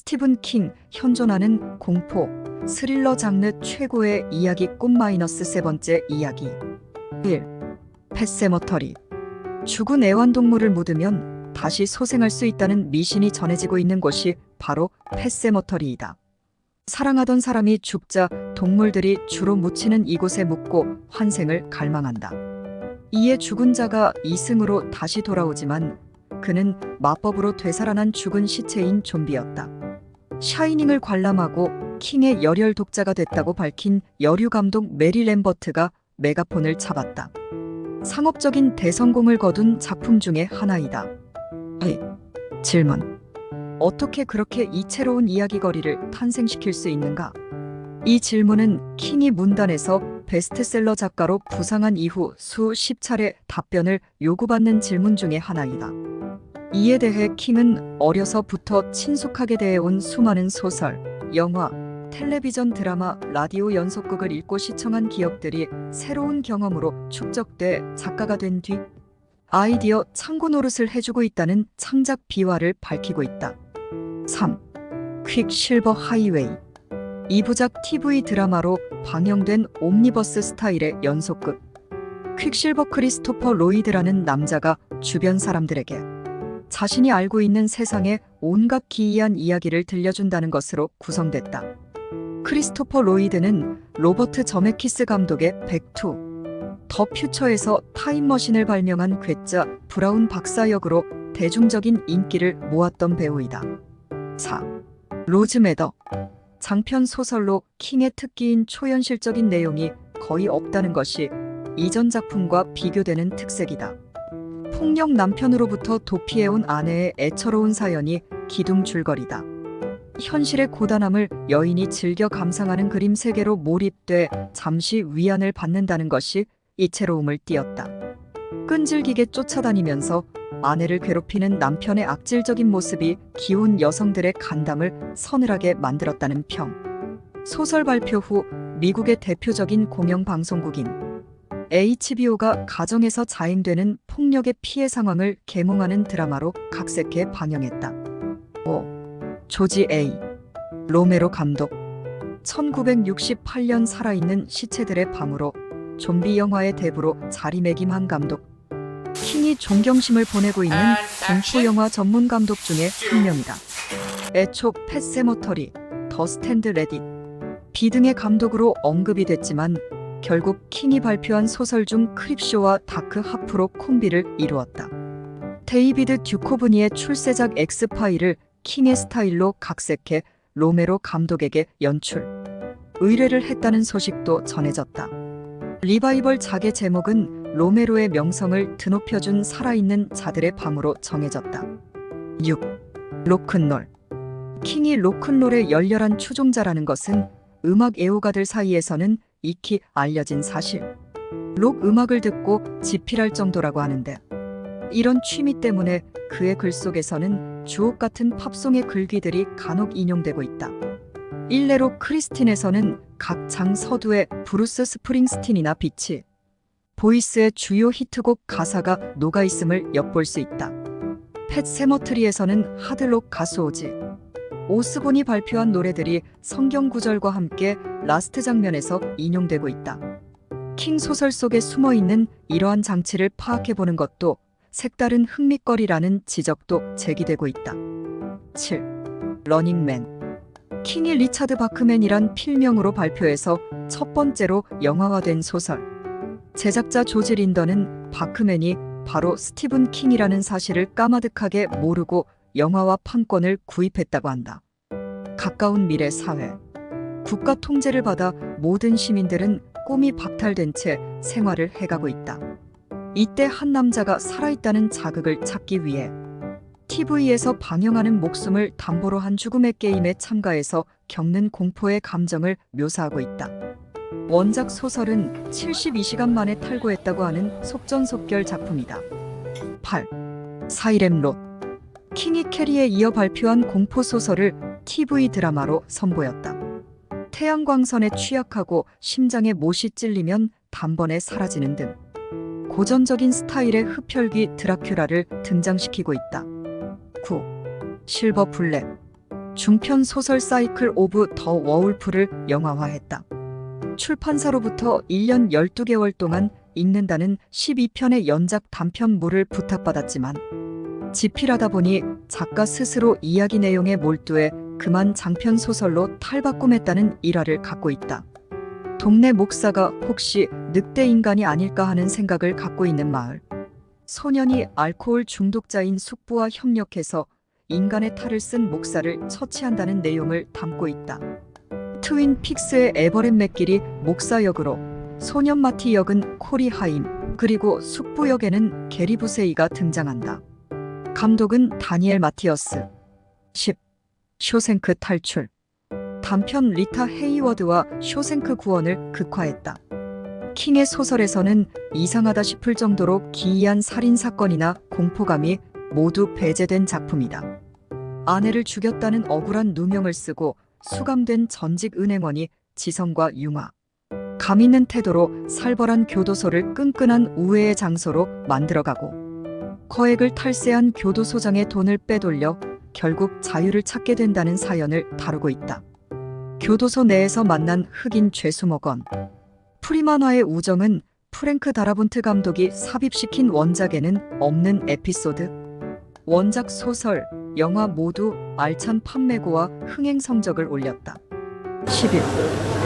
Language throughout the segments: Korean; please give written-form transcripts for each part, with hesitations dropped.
스티븐 킹, 현존하는 공포, 스릴러 장르 최고의 이야기꾼 마이너스 세 번째 이야기. 1. 펫 세머터리. 죽은 애완동물을 묻으면 다시 소생할 수 있다는 미신이 전해지고 있는 곳이 바로 펫 세머터리이다. 사랑하던 사람이 죽자 동물들이 주로 묻히는 이곳에 묻고 환생을 갈망한다. 이에 죽은 자가 이승으로 다시 돌아오지만 그는 마법으로 되살아난 죽은 시체인 좀비였다. 샤이닝을 관람하고 킹의 열혈 독자가 됐다고 밝힌 여류 감독 메리 램버트가 메가폰을 잡았다. 상업적인 대성공을 거둔 작품 중의 하나이다. 질문. 어떻게 그렇게 이채로운 이야기거리를 탄생시킬 수 있는가? 이 질문은 킹이 문단에서 베스트셀러 작가로 부상한 이후 수십 차례 답변을 요구받는 질문 중의 하나이다. 이에 대해 킹은 어려서부터 친숙하게 대해온 수많은 소설, 영화, 텔레비전 드라마, 라디오 연속극을 읽고 시청한 기억들이 새로운 경험으로 축적돼 작가가 된 뒤 아이디어 창고 노릇을 해주고 있다는 창작 비화를 밝히고 있다. 3. 퀵실버 하이웨이. 2부작 TV 드라마로 방영된 옴니버스 스타일의 연속극. 퀵실버 크리스토퍼 로이드라는 남자가 주변 사람들에게 자신이 알고 있는 세상의 온갖 기이한 이야기를 들려준다는 것으로 구성됐다. 크리스토퍼 로이드는 로버트 저메키스 감독의 백투 더 퓨처에서 타임머신을 발명한 괴짜 브라운 박사 역으로 대중적인 인기를 모았던 배우이다. 4. 로즈 매더. 장편 소설로 킹의 특기인 초현실적인 내용이 거의 없다는 것이 이전 작품과 비교되는 특색이다. 폭력 남편으로부터 도피해온 아내의 애처로운 사연이 기둥줄거리다. 현실의 고단함을 여인이 즐겨 감상하는 그림 세계로 몰입돼 잠시 위안을 받는다는 것이 이채로움을 띠었다. 끈질기게 쫓아다니면서 아내를 괴롭히는 남편의 악질적인 모습이 기혼 여성들의 간담을 서늘하게 만들었다는 평. 소설 발표 후 미국의 대표적인 공영방송국인 HBO가 가정에서 자행되는 폭력의 피해 상황을 계몽하는 드라마로 각색해 방영했다. 5. 조지 A. 로메로 감독. 1968년 살아있는 시체들의 밤으로 좀비 영화의 대부로 자리매김한 감독. 킹이 존경심을 보내고 있는 공포 영화 전문 감독 중에 한 명이다. 애초 펫 세머터리, 더 스탠드 레딧, 비 등의 감독으로 언급이 됐지만 결국 킹이 발표한 소설 중 크립쇼와 다크 하프로 콤비를 이루었다. 데이비드 듀코브니의 출세작 엑스파일을 킹의 스타일로 각색해 로메로 감독에게 연출, 의뢰를 했다는 소식도 전해졌다. 리바이벌 작의 제목은 로메로의 명성을 드높여준 살아있는 자들의 밤으로 정해졌다. 6. 로큰롤. 킹이 로큰롤의 열렬한 추종자라는 것은 음악 애호가들 사이에서는 익히 알려진 사실. 록 음악을 듣고 지필할 정도라고 하는데 이런 취미 때문에 그의 글 속에서는 주옥 같은 팝송의 글귀들이 간혹 인용되고 있다. 일례로 크리스틴에서는 각 장 서두에 브루스 스프링스틴이나 비치 보이스의 주요 히트곡 가사가 녹아있음을 엿볼 수 있다. 펫 세머트리에서는 하드록 가수 오지 오스본이 발표한 노래들이 성경 구절과 함께 라스트 장면에서 인용되고 있다. 킹 소설 속에 숨어있는 이러한 장치를 파악해보는 것도 색다른 흥미거리라는 지적도 제기되고 있다. 7. 러닝맨. 킹이 리차드 바크맨이란 필명으로 발표해서 첫 번째로 영화화된 소설. 제작자 조지 린던은 바크맨이 바로 스티븐 킹이라는 사실을 까마득하게 모르고 영화와 판권을 구입했다고 한다. 가까운 미래 사회. 국가 통제를 받아 모든 시민들은 꿈이 박탈된 채 생활을 해가고 있다. 이때 한 남자가 살아있다는 자극을 찾기 위해 TV에서 방영하는 목숨을 담보로 한 죽음의 게임에 참가해서 겪는 공포의 감정을 묘사하고 있다. 원작 소설은 72시간 만에 탈고했다고 하는 속전속결 작품이다. 8. 사이렌 롯. 킹이 캐리에 이어 발표한 공포소설을 TV 드라마로 선보였다. 태양광선에 취약하고 심장에 못이 찔리면 단번에 사라지는 등 고전적인 스타일의 흡혈귀 드라큘라를 등장시키고 있다. 9. 실버 블랙. 중편 소설 사이클 오브 더 워울프를 영화화했다. 출판사로부터 1년 12개월 동안 읽는다는 12편의 연작 단편물을 부탁받았지만 집필하다 보니 작가 스스로 이야기 내용에 몰두해 그만 장편 소설로 탈바꿈했다는 일화를 갖고 있다. 동네 목사가 혹시 늑대 인간이 아닐까 하는 생각을 갖고 있는 마을. 소년이 알코올 중독자인 숙부와 협력해서 인간의 탈을 쓴 목사를 처치한다는 내용을 담고 있다. 트윈 픽스의 에버렛 맥길이 목사 역으로, 소년 마티 역은 코리 하임, 그리고 숙부 역에는 게리 부세이가 등장한다. 감독은 다니엘 마티어스. 10. 쇼생크 탈출. 단편 리타 헤이워드와 쇼생크 구원을 극화했다. 킹의 소설에서는 이상하다 싶을 정도로 기이한 살인사건이나 공포감이 모두 배제된 작품이다. 아내를 죽였다는 억울한 누명을 쓰고 수감된 전직 은행원이 지성과 융화, 감 있는 태도로 살벌한 교도소를 끈끈한 우애의 장소로 만들어가고, 거액을 탈세한 교도소장의 돈을 빼돌려 결국 자유를 찾게 된다는 사연을 다루고 있다. 교도소 내에서 만난 흑인 죄수목원. 프리만화의 우정은 프랭크 다라본트 감독이 삽입시킨 원작에는 없는 에피소드. 원작 소설, 영화 모두 알찬 판매고와 흥행 성적을 올렸다. 11.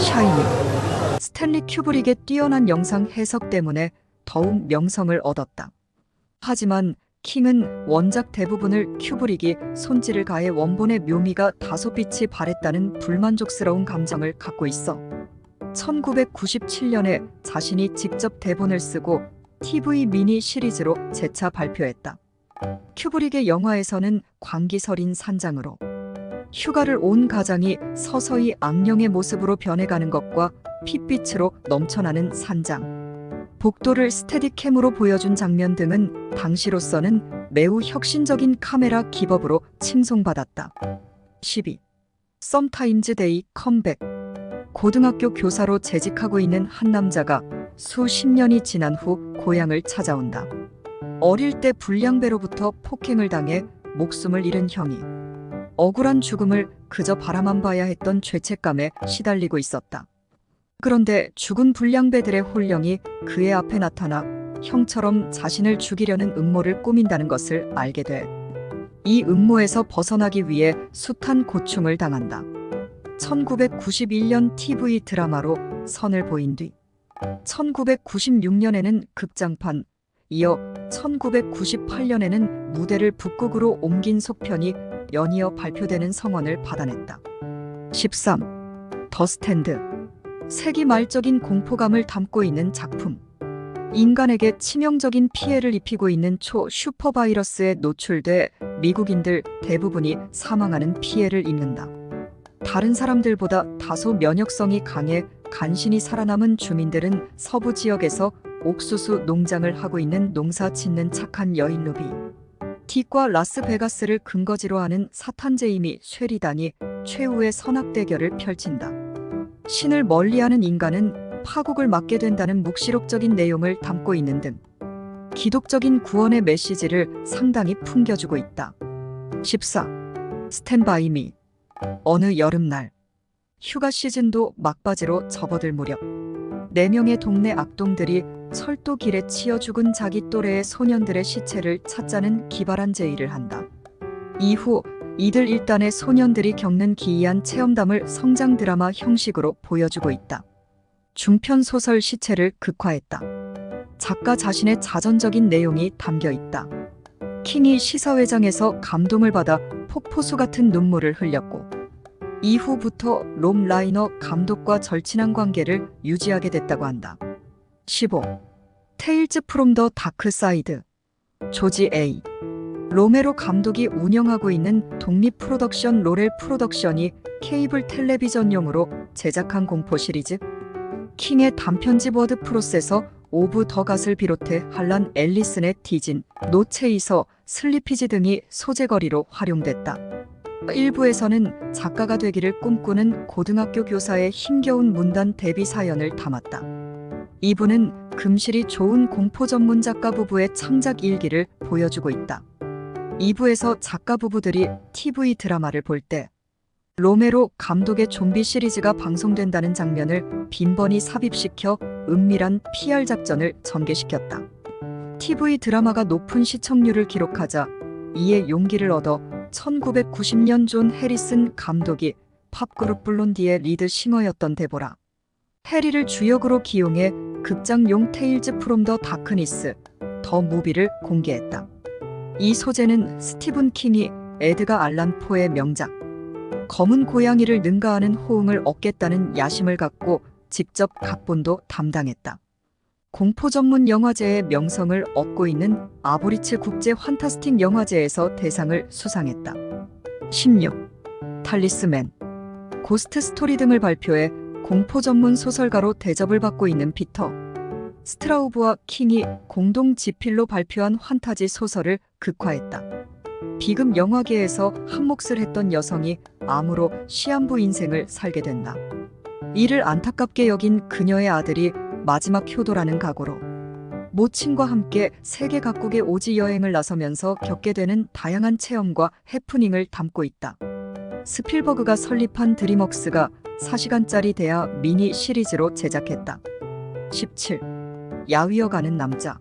샤이니. 스탠리 큐브릭의 뛰어난 영상 해석 때문에 더욱 명성을 얻었다. 하지만 킹은 원작 대부분을 큐브릭이 손질을 가해 원본의 묘미가 다소 빛이 발했다는 불만족스러운 감정을 갖고 있어 1997년에 자신이 직접 대본을 쓰고 TV 미니 시리즈로 재차 발표했다. 큐브릭의 영화에서는 광기서린 산장으로 휴가를 온 가장이 서서히 악령의 모습으로 변해가는 것과 핏빛으로 넘쳐나는 산장, 복도를 스테디캠으로 보여준 장면 등은 당시로서는 매우 혁신적인 카메라 기법으로 칭송받았다. 12. 썸타임즈 데이 컴백. 고등학교 교사로 재직하고 있는 한 남자가 수십 년이 지난 후 고향을 찾아온다. 어릴 때 불량배로부터 폭행을 당해 목숨을 잃은 형이 억울한 죽음을 그저 바라만 봐야 했던 죄책감에 시달리고 있었다. 그런데 죽은 불량배들의 혼령이 그의 앞에 나타나 형처럼 자신을 죽이려는 음모를 꾸민다는 것을 알게 돼 이 음모에서 벗어나기 위해 숱한 고충을 당한다. 1991년 TV 드라마로 선을 보인 뒤 1996년에는 극장판, 이어 1998년에는 무대를 북극으로 옮긴 속편이 연이어 발표되는 성원을 받아냈다. 13. 더 스탠드. 세기말적인 공포감을 담고 있는 작품. 인간에게 치명적인 피해를 입히고 있는 초 슈퍼바이러스에 노출돼 미국인들 대부분이 사망하는 피해를 입는다. 다른 사람들보다 다소 면역성이 강해 간신히 살아남은 주민들은 서부 지역에서 옥수수 농장을 하고 있는 농사 짓는 착한 여인 루비 틱과 라스베가스를 근거지로 하는 사탄 제이미 쉐리단이 최후의 선악 대결을 펼친다. 신을 멀리하는 인간은 파국을 맞게 된다는 묵시록적인 내용을 담고 있는 등 기독적인 구원의 메시지를 상당히 풍겨주고 있다. 14. 스탠바이 미. 어느 여름날 휴가 시즌도 막바지로 접어들 무렵 4명의 동네 악동들이 철도길에 치여 죽은 자기 또래의 소년들의 시체를 찾자는 기발한 제의를 한다. 이후 이들 일단의 소년들이 겪는 기이한 체험담을 성장 드라마 형식으로 보여주고 있다. 중편 소설 시체를 극화했다. 작가 자신의 자전적인 내용이 담겨 있다. 킹이 시사회장에서 감동을 받아 폭포수 같은 눈물을 흘렸고 이후부터 롬 라이너 감독과 절친한 관계를 유지하게 됐다고 한다. 15. 테일즈 프롬 더 다크 사이드. 조지 A. 로메로 감독이 운영하고 있는 독립 프로덕션 로렐 프로덕션이 케이블 텔레비전용으로 제작한 공포 시리즈. 킹의 단편집 워드 프로세서 오브 더 갓을 비롯해 할란 앨리슨의 디진, 노체이서, 슬리피지 등이 소재거리로 활용됐다. 1부에서는 작가가 되기를 꿈꾸는 고등학교 교사의 힘겨운 문단 데뷔 사연을 담았다. 2부는 금실이 좋은 공포 전문 작가 부부의 창작 일기를 보여주고 있다. 2부에서 작가 부부들이 TV 드라마를 볼 때 로메로 감독의 좀비 시리즈가 방송된다는 장면을 빈번히 삽입시켜 은밀한 PR 작전을 전개시켰다. TV 드라마가 높은 시청률을 기록하자 이에 용기를 얻어 1990년 존 해리슨 감독이 팝그룹 블론디의 리드 싱어였던 데보라 해리를 주역으로 기용해 극장용 테일즈 프롬 더 다크니스 더 무비를 공개했다. 이 소재는 스티븐 킹이 에드가 알란 포의 명작 검은 고양이를 능가하는 호응을 얻겠다는 야심을 갖고 직접 각본도 담당했다. 공포 전문 영화제의 명성을 얻고 있는 아보리츠 국제 환타스틱 영화제에서 대상을 수상했다. 16. 탈리스맨, 고스트 스토리 등을 발표해 공포 전문 소설가로 대접을 받고 있는 피터 스트라우브와 킹이 공동 지필로 발표한 환타지 소설을 극화했다. 비극 영화계에서 한몫을 했던 여성이 암으로 시한부 인생을 살게 된다. 이를 안타깝게 여긴 그녀의 아들이 마지막 효도라는 각오로 모친과 함께 세계 각국의 오지 여행을 나서면서 겪게 되는 다양한 체험과 해프닝을 담고 있다. 스필버그가 설립한 드림웍스가 4시간짜리 대하 미니 시리즈로 제작했다. 17. 야위어 가는 남자,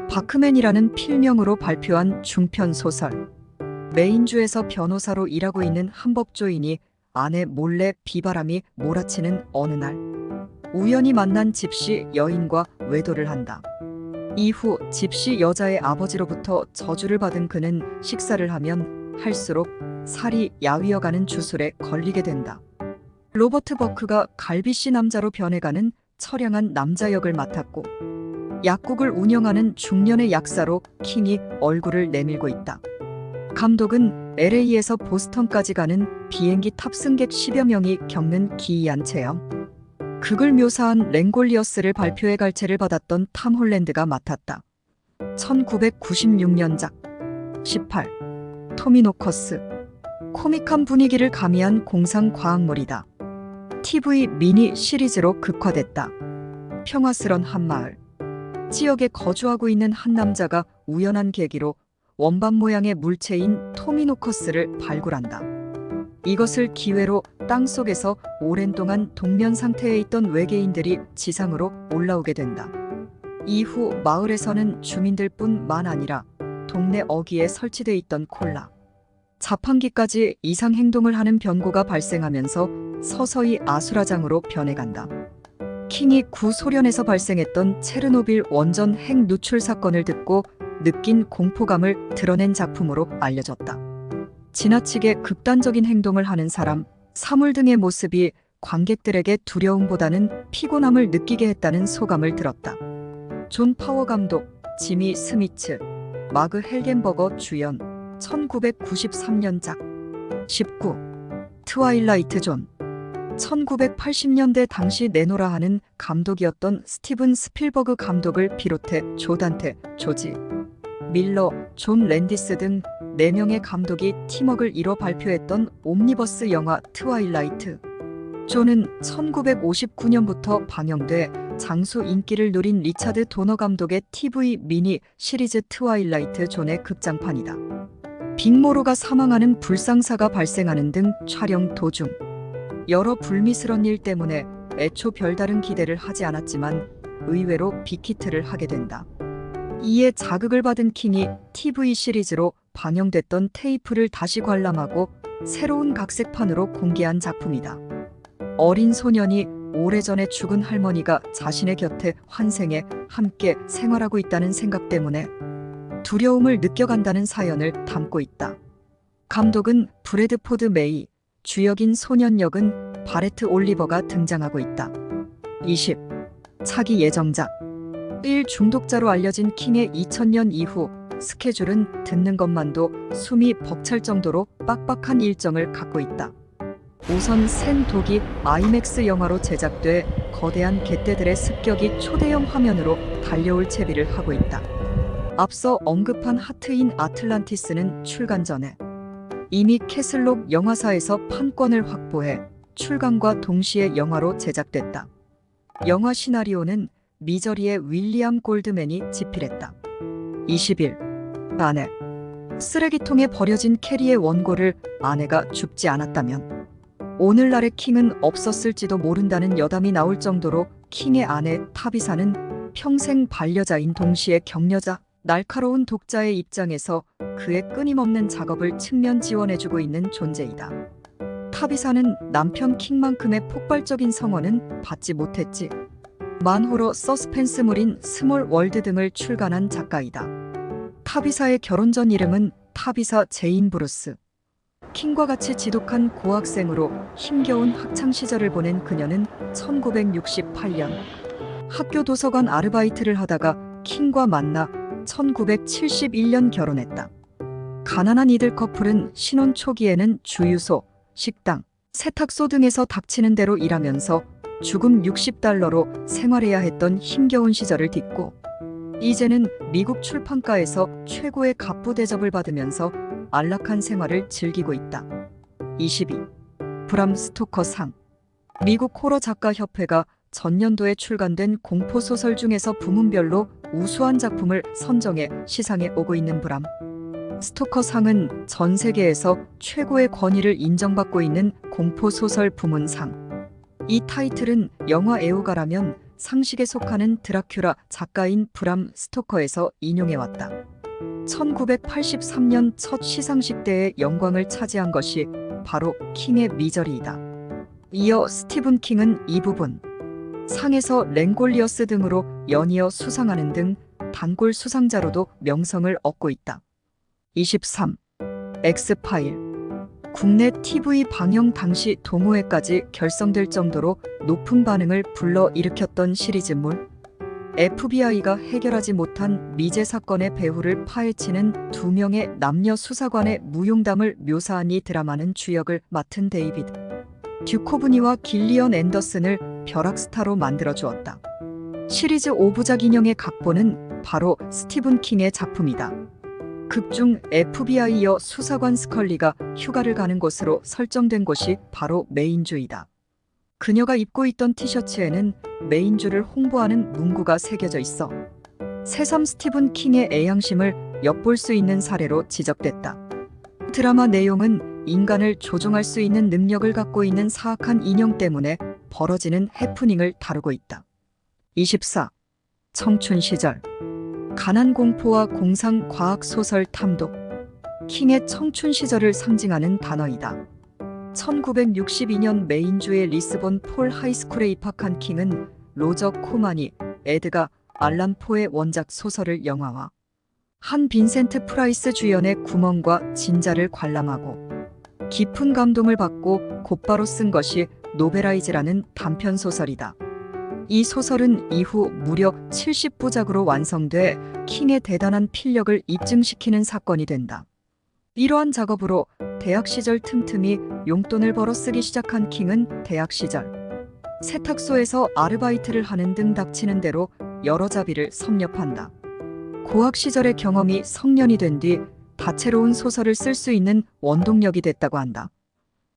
바크맨이라는 필명으로 발표한 중편 소설. 메인주에서 변호사로 일하고 있는 한 법조인이 아내 몰래 비바람이 몰아치는 어느 날 우연히 만난 집시 여인과 외도를 한다. 이후 집시 여자의 아버지로부터 저주를 받은 그는 식사를 하면 할수록 살이 야위어가는 주술에 걸리게 된다. 로버트 버크가 갈비씨 남자로 변해가는 처량한 남자 역을 맡았고 약국을 운영하는 중년의 약사로 킹이 얼굴을 내밀고 있다. 감독은 LA에서 보스턴까지 가는 비행기 탑승객 10여 명이 겪는 기이한 체험. 극을 묘사한 랭골리어스를 발표회 갈채를 받았던 탐 홀랜드가 맡았다. 1996년작. 18. 토미노커스, 코믹한 분위기를 가미한 공상 과학물이다. TV 미니 시리즈로 극화됐다. 평화스런 한마을. 지역에 거주하고 있는 한 남자가 우연한 계기로 원반 모양의 물체인 토미노커스를 발굴한다. 이것을 기회로 땅속에서 오랜 동안 동면 상태에 있던 외계인들이 지상으로 올라오게 된다. 이후 마을에서는 주민들뿐만 아니라 동네 어귀에 설치돼 있던 콜라, 자판기까지 이상 행동을 하는 변고가 발생하면서 서서히 아수라장으로 변해간다. 킹이 구소련에서 발생했던 체르노빌 원전 핵 누출 사건을 듣고 느낀 공포감을 드러낸 작품으로 알려졌다. 지나치게 극단적인 행동을 하는 사람, 사물 등의 모습이 관객들에게 두려움보다는 피곤함을 느끼게 했다는 소감을 들었다. 존 파워 감독, 지미 스미츠, 마그 헬겐버거 주연, 1993년작. 19. 트와일라이트 존, 1980년대 당시 내노라 하는 감독이었던 스티븐 스필버그 감독을 비롯해 조 단테, 조지 밀러, 존 랜디스 등 4명의 감독이 팀워크를 이뤄 발표했던 옴니버스 영화 트와일라이트. 존은 1959년부터 방영돼 장수 인기를 누린 리차드 도너 감독의 TV 미니 시리즈 트와일라이트 존의 극장판이다. 빅모로가 사망하는 불상사가 발생하는 등 촬영 도중 여러 불미스러운 일 때문에 애초 별다른 기대를 하지 않았지만 의외로 빅히트를 하게 된다. 이에 자극을 받은 킹이 TV 시리즈로 방영됐던 테이프를 다시 관람하고 새로운 각색판으로 공개한 작품이다. 어린 소년이 오래전에 죽은 할머니가 자신의 곁에 환생해 함께 생활하고 있다는 생각 때문에 두려움을 느껴간다는 사연을 담고 있다. 감독은 브래드포드 메이, 주역인 소년 역은 바레트 올리버가 등장하고 있다. 20. 차기 예정작. 1 중독자로 알려진 킹의 2000년 이후 스케줄은 듣는 것만도 숨이 벅찰 정도로 빡빡한 일정을 갖고 있다. 우선 센 독이 아이맥스 영화로 제작돼 거대한 갯대들의 습격이 초대형 화면으로 달려올 채비를 하고 있다. 앞서 언급한 하트인 아틀란티스는 출간 전에 이미 캐슬록 영화사에서 판권을 확보해 출간과 동시에 영화로 제작됐다. 영화 시나리오는 미저리의 윌리엄 골드맨이 집필했다. 21. 아내. 쓰레기통에 버려진 캐리의 원고를 아내가 죽지 않았다면 오늘날의 킹은 없었을지도 모른다는 여담이 나올 정도로 킹의 아내 타비사는 평생 반려자인 동시에 격려자, 날카로운 독자의 입장에서 그의 끊임없는 작업을 측면 지원해주고 있는 존재이다. 타비사는 남편 킹만큼의 폭발적인 성원은 받지 못했지. 만호러 서스펜스물인 스몰 월드 등을 출간한 작가이다. 타비사의 결혼 전 이름은 타비사 제인 브루스. 킹과 같이 지독한 고학생으로 힘겨운 학창 시절을 보낸 그녀는 1968년 학교 도서관 아르바이트를 하다가 킹과 만나 1971년 결혼했다. 가난한 이들 커플은 신혼 초기에는 주유소, 식당, 세탁소 등에서 닥치는 대로 일하면서 주금 $60로 생활해야 했던 힘겨운 시절을 딛고 이제는 미국 출판가에서 최고의 갑부 대접을 받으면서 안락한 생활을 즐기고 있다. 22. 브람 스토커 상. 미국 호러 작가 협회가 전년도에 출간된 공포소설 중에서 부문별로 우수한 작품을 선정해 시상에 오고 있는 브람 스토커 상은 전 세계에서 최고의 권위를 인정받고 있는 공포소설 부문상. 이 타이틀은 영화 애호가라면 상식에 속하는 드라큘라 작가인 브람 스토커에서 인용해왔다. 1983년 첫 시상식 때의 영광을 차지한 것이 바로 킹의 미저리이다. 이어 스티븐 킹은 이 부분 상에서 랭골리어스 등으로 연이어 수상하는 등 단골 수상자로도 명성을 얻고 있다. 23. 엑스파일. 국내 TV 방영 당시 동호회까지 결성될 정도로 높은 반응을 불러일으켰던 시리즈물. FBI가 해결하지 못한 미제 사건의 배후를 파헤치는 두 명의 남녀 수사관의 무용담을 묘사한 이 드라마는 주역을 맡은 데이비드 듀코브니와 길리언 앤더슨을 벼락스타로 만들어주었다. 시리즈 5부작 인형의 각본은 바로 스티븐 킹의 작품이다. 극중 FBI여 수사관 스컬리가 휴가를 가는 곳으로 설정된 곳이 바로 메인주이다. 그녀가 입고 있던 티셔츠에는 메인주를 홍보하는 문구가 새겨져 있어 새삼 스티븐 킹의 애양심을 엿볼 수 있는 사례로 지적됐다. 드라마 내용은 인간을 조종할 수 있는 능력을 갖고 있는 사악한 인형 때문에 벌어지는 해프닝을 다루고 있다. 24. 청춘 시절. 가난 공포와 공상 과학 소설 탐독. 킹의 청춘 시절을 상징하는 단어이다. 1962년 메인주의 리스본 폴 하이스쿨에 입학한 킹은 로저 코마니, 에드가 알란 포의 원작 소설을 영화화. 한 빈센트 프라이스 주연의 구멍과 진자를 관람하고 깊은 감동을 받고 곧바로 쓴 것이 노베라이즈라는 단편 소설이다. 이 소설은 이후 무려 70부작으로 완성돼 킹의 대단한 필력을 입증시키는 사건이 된다. 이러한 작업으로 대학 시절 틈틈이 용돈을 벌어 쓰기 시작한 킹은 대학 시절 세탁소에서 아르바이트를 하는 등 닥치는 대로 여러 자비를 섭렵한다. 고학 시절의 경험이 성년이 된 뒤 다채로운 소설을 쓸 수 있는 원동력이 됐다고 한다.